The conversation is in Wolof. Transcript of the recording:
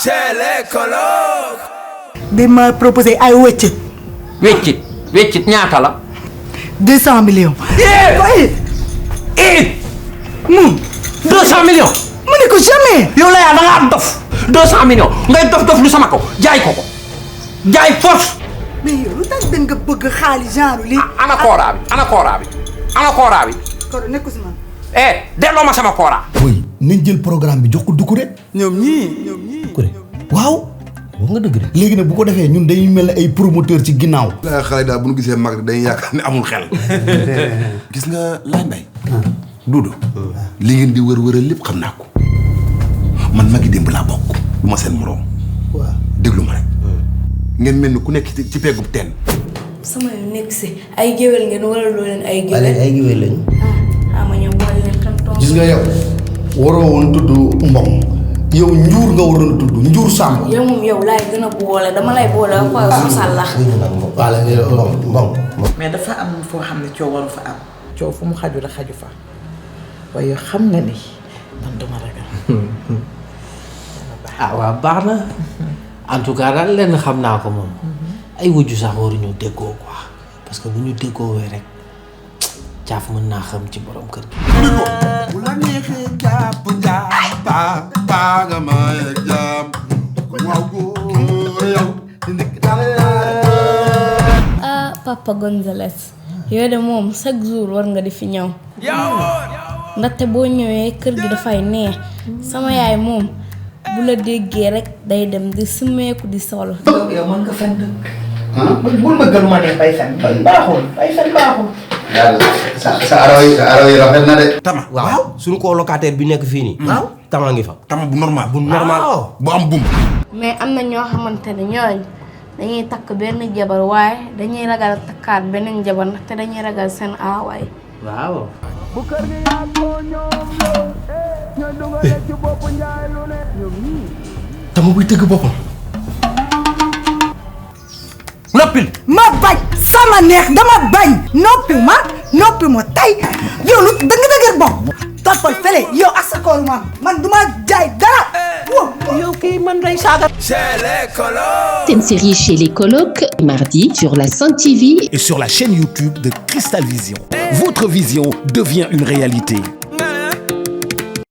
chez les colocs. bi ma proposé ay wëccit. weccit ñaata la. 200 millions. moom 200 millions. mu ne ko jamais. yow la yaa da ngaa dof 200 millions ngay dof lu sama ko jaay ko jaay force. mais yow lu tax da nga bëgg xaalis genre lii. ana kooraa bi. kon nekku si man. delloo ma sama kooraa. oui nañ jël programme bi jox ko Doucouré. ñoom ñii. Doucouré waaw. wax nga dëgg de. léegi nag bu ko defee ñun dañuy mel ne ay promoteur ci ginnaaw. xale daal bu ñu gisee mag dañuy yaakaar ne amul xel. gis nga laay mbay. Duudu. li ngeen di wër-wëral lépp xam naa ko. man magi démb laa bokk. du ma seen moroom. waaw déglu ma rek. ngeen mel ni ku nekk ci peggub teen. sama yu nekk si ay géwél ngeen wala loo leen ay géwél. ay géwél lañu. ma ñëw boole leen tonton. gis nga yow waroo woon tudd Mbong yow njuur nga waroon a tudd njuur Samb. yow moom yow laay gën a boole dama lay boole ak quoi sosal la. wala Mbong. mais dafa am foo xam ne coow waru fa am. coow fu mu xaju rek xaju fa waaye xam nga ni man duma ragal. waaw baax na en tout cas daal lenn xam naa ko moom ay wujju sax waruñu déggoo quoi parce que bu ñu déggoowee rek caaf mën naa xam ci borom kër gi. bu la neexee jàpp jàpp paa nga may jàpp waaw góor yow. Papa Gonzales yow de moom chaque jour war nga di fi ñëw. ndaxte boo ñëwee kër gi dafay neex sama yaay moom bu la déggee rek day dem di sumeeku di sol. yow mën nga fen dëgg. bul ma gën ma ne bay fen baaxul. sa araw yi rafet na de. Tama waaw suñu colocataire bi nekk fii nii. waaw Tama ngi fa. Tama bu normal. bu am bum. mais am na ñoo xamante ne ñooñu dañuy takk benn jabar waaye dañuy ragal takkaat beneen jabar ndaxte dañuy ragal seen aawaay. waaw. Tama buy tëgg boppam. noppil. ma bañ sama neex dama bañ noppi ma tey yow lu da nga dëgër bopp toppal fële yow ak sa kóoru man duma jaay dara. yow kii man day saaga. Chez les colocs. C'est une série chez les colocs, mardi sur la Sen TV et sur la chaîne YouTube de Cristal Vision. Votre vision devient une réalité.